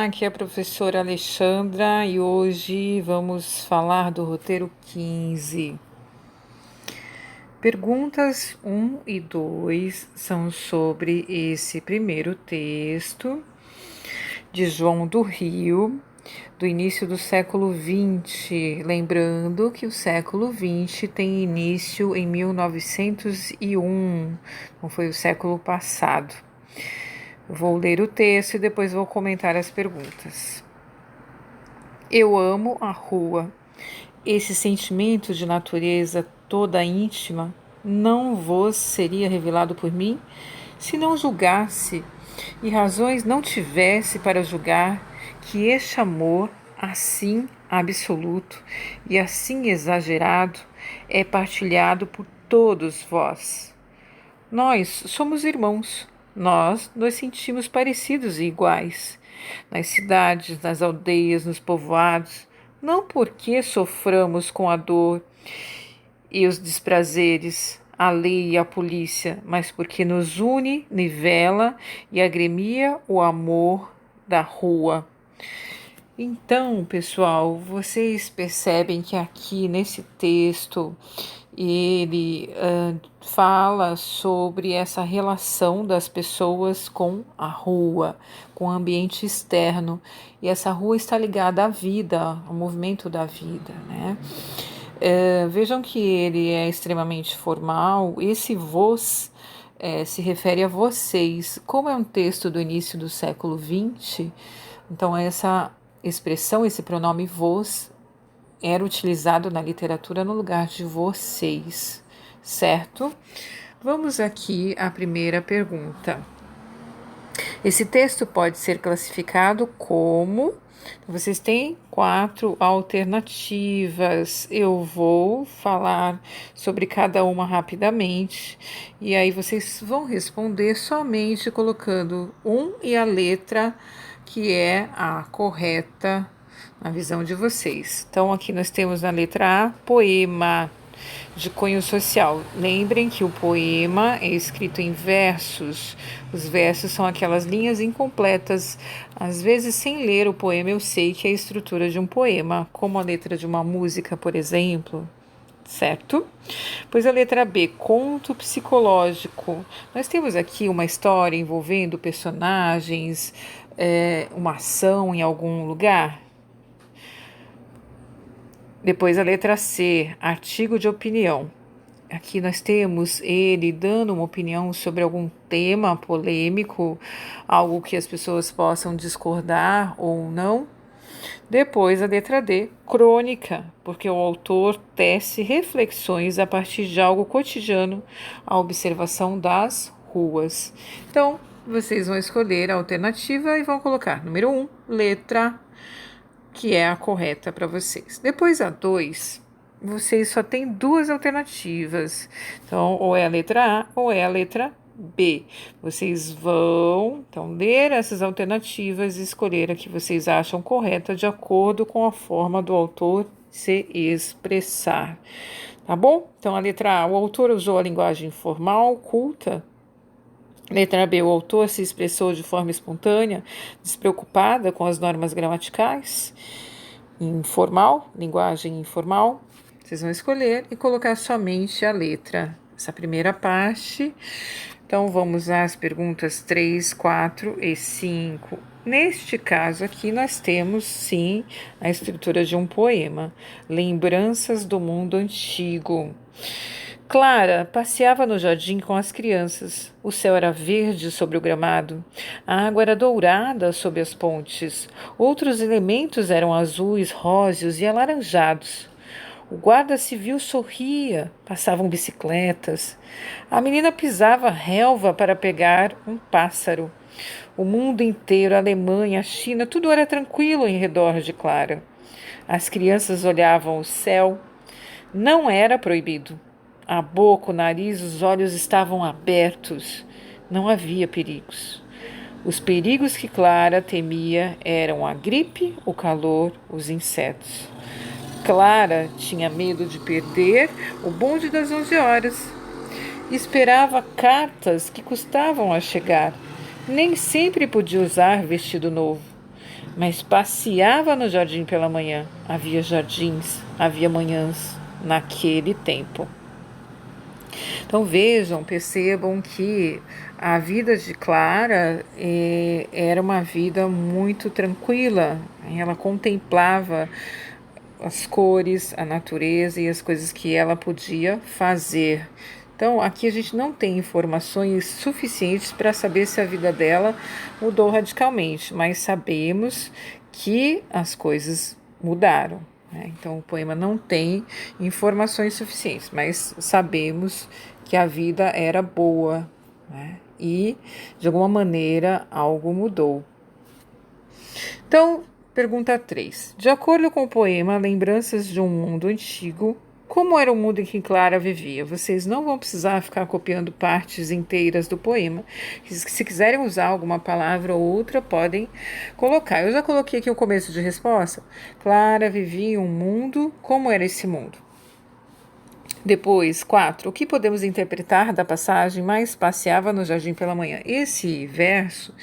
aqui é a professora Alexandra e hoje vamos falar do roteiro 15. Perguntas 1 e 2 são sobre esse primeiro texto de João do Rio, do início do século XX. Lembrando que o século XX tem início em 1901, não foi o século passado. Vou ler o texto e depois vou comentar as perguntas. Eu amo a rua. Esse sentimento de natureza toda íntima não vos seria revelado por mim, se não julgasse e razões não tivesse para julgar que este amor, assim absoluto e assim exagerado, é partilhado por todos vós. Nós somos irmãos. Nós nos sentimos parecidos e iguais, nas cidades, nas aldeias, nos povoados, não porque soframos com a dor e os desprazeres, a lei e a polícia, mas porque nos une, nivela e agremia o amor da rua. Então, pessoal, vocês percebem que aqui nesse texto ele fala sobre essa relação das pessoas com a rua, com o ambiente externo. E essa rua está ligada à vida, ao movimento da vida, né? Vejam que ele é extremamente formal. Esse vos se refere a vocês. Como é um texto do início do século XX, então essa expressão, esse pronome vos, era utilizado na literatura no lugar de vocês, certo? Vamos aqui à primeira pergunta. Esse texto pode ser classificado como... Vocês têm 4 alternativas. Eu vou falar sobre cada uma rapidamente e aí vocês vão responder somente colocando e a letra que é a correta na visão de vocês. Então, aqui nós temos na letra A, poema de cunho social. Lembrem que o poema é escrito em versos. Os versos são aquelas linhas incompletas. Às vezes, sem ler o poema, eu sei que é a estrutura de um poema, como a letra de uma música, por exemplo. Certo? Pois a letra B, conto psicológico. Nós temos aqui uma história envolvendo personagens, uma ação em algum lugar. Depois a letra C, artigo de opinião. Aqui nós temos ele dando uma opinião sobre algum tema polêmico, algo que as pessoas possam discordar ou não. Depois a letra D, crônica, porque o autor tece reflexões a partir de algo cotidiano, a observação das ruas. Então, vocês vão escolher a alternativa e vão colocar número 1, letra A, que é a correta para vocês. Depois a 2, vocês só têm 2 alternativas. Então, ou é a letra A ou é a letra B. Vocês vão, então, ler essas alternativas e escolher a que vocês acham correta de acordo com a forma do autor se expressar. Tá bom? Então, a letra A, o autor usou a linguagem formal, culta. Letra B, o autor se expressou de forma espontânea, despreocupada com as normas gramaticais. Informal, linguagem informal. Vocês vão escolher e colocar somente a letra, essa primeira parte. Então, vamos às perguntas 3, 4 e 5. Neste caso aqui, nós temos, sim, a estrutura de um poema. Lembranças do mundo antigo. Clara passeava no jardim com as crianças. O céu era verde sobre o gramado. A água era dourada sob as pontes. Outros elementos eram azuis, róseos e alaranjados. O guarda civil sorria. Passavam bicicletas. A menina pisava relva para pegar um pássaro. O mundo inteiro, a Alemanha, a China, tudo era tranquilo em redor de Clara. As crianças olhavam o céu. Não era proibido. A boca, o nariz, os olhos estavam abertos. Não havia perigos. Os perigos que Clara temia eram a gripe, o calor, os insetos. Clara tinha medo de perder o bonde das 11 horas. Esperava cartas que custavam a chegar. Nem sempre podia usar vestido novo. mas passeava no jardim pela manhã. Havia jardins, havia manhãs naquele tempo. Então vejam, percebam que a vida de Clara era uma vida muito tranquila. Ela contemplava as cores, a natureza e as coisas que ela podia fazer. Então, aqui a gente não tem informações suficientes para saber se a vida dela mudou radicalmente, mas sabemos que as coisas mudaram, né? Então, o poema não tem informações suficientes, mas sabemos que a vida era boa, né? E, de alguma maneira, algo mudou. Então, pergunta 3. De acordo com o poema Lembranças de um Mundo Antigo, como era o mundo em que Clara vivia? Vocês não vão precisar ficar copiando partes inteiras do poema. Se quiserem usar alguma palavra ou outra, podem colocar. Eu já coloquei aqui o começo de resposta. Clara vivia em um mundo. Como era esse mundo? Depois, 4. O que podemos interpretar da passagem mais passeava no jardim pela manhã? Esse verso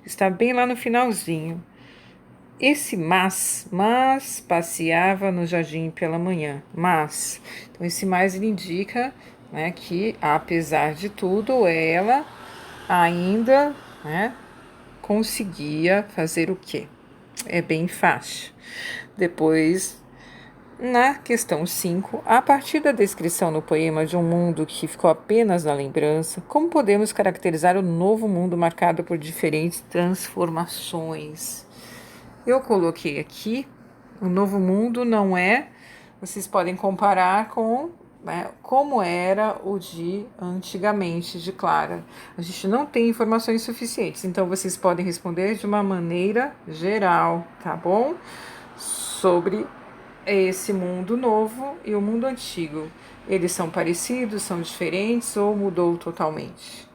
está bem lá no finalzinho. Esse mas passeava no jardim pela manhã. Mas, então esse mais ele indica, né, que apesar de tudo, ela ainda, né, conseguia fazer o quê? É bem fácil. Depois, na questão 5, a partir da descrição no poema de um mundo que ficou apenas na lembrança, como podemos caracterizar o novo mundo marcado por diferentes transformações? Eu coloquei aqui, o novo mundo não é, vocês podem comparar com, né, como era o de antigamente, de Clara. A gente não tem informações suficientes, então vocês podem responder de uma maneira geral, tá bom? Sobre esse mundo novo e o mundo antigo. Eles são parecidos, são diferentes ou mudou totalmente?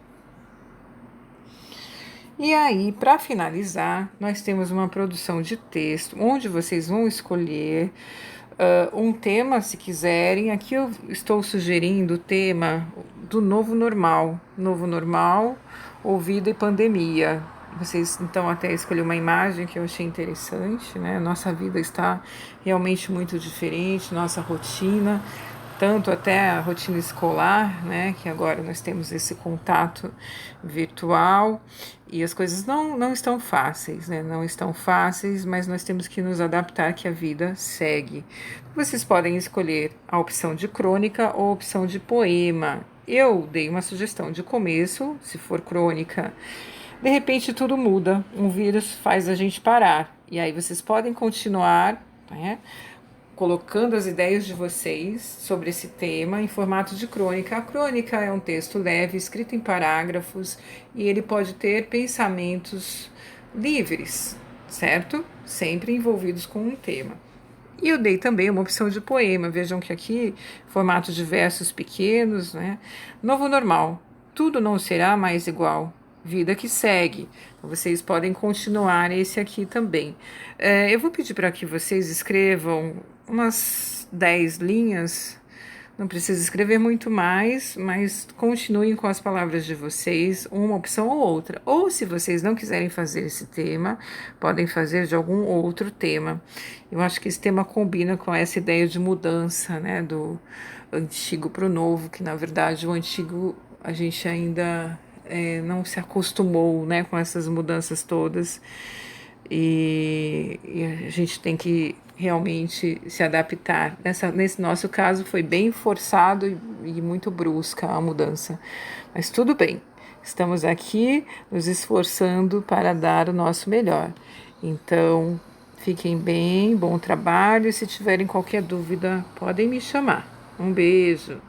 E aí, para finalizar, nós temos uma produção de texto, onde vocês vão escolher um tema, se quiserem. Aqui eu estou sugerindo o tema do novo normal. Novo normal, ou vida e pandemia. Vocês, então, até escolher uma imagem que eu achei interessante, né? Nossa vida está realmente muito diferente, nossa rotina, tanto até a rotina escolar, né, que agora nós temos esse contato virtual e as coisas não estão fáceis, né, não estão fáceis, mas nós temos que nos adaptar que a vida segue. Vocês podem escolher a opção de crônica ou a opção de poema. Eu dei uma sugestão de começo, se for crônica. De repente tudo muda, um vírus faz a gente parar, e aí vocês podem continuar, né, colocando as ideias de vocês sobre esse tema em formato de crônica. A crônica é um texto leve, escrito em parágrafos, e ele pode ter pensamentos livres, certo? Sempre envolvidos com um tema. E eu dei também uma opção de poema. Vejam que aqui, formato de versos pequenos, né? Novo normal. Tudo não será mais igual. Vida que segue. Vocês podem continuar esse aqui também. Eu vou pedir para que vocês escrevam umas 10 linhas. Não precisa escrever muito mais, mas continuem com as palavras de vocês, uma opção ou outra. Ou, se vocês não quiserem fazer esse tema, podem fazer de algum outro tema. Eu acho que esse tema combina com essa ideia de mudança, né, do antigo para o novo, que na verdade o antigo a gente ainda não se acostumou, né, com essas mudanças todas. E a gente tem que realmente se adaptar. Nesse nosso caso foi bem forçado e muito brusca a mudança. Mas tudo bem, estamos aqui nos esforçando para dar o nosso melhor. Então, fiquem bem, bom trabalho. Se tiverem qualquer dúvida, podem me chamar. Um beijo.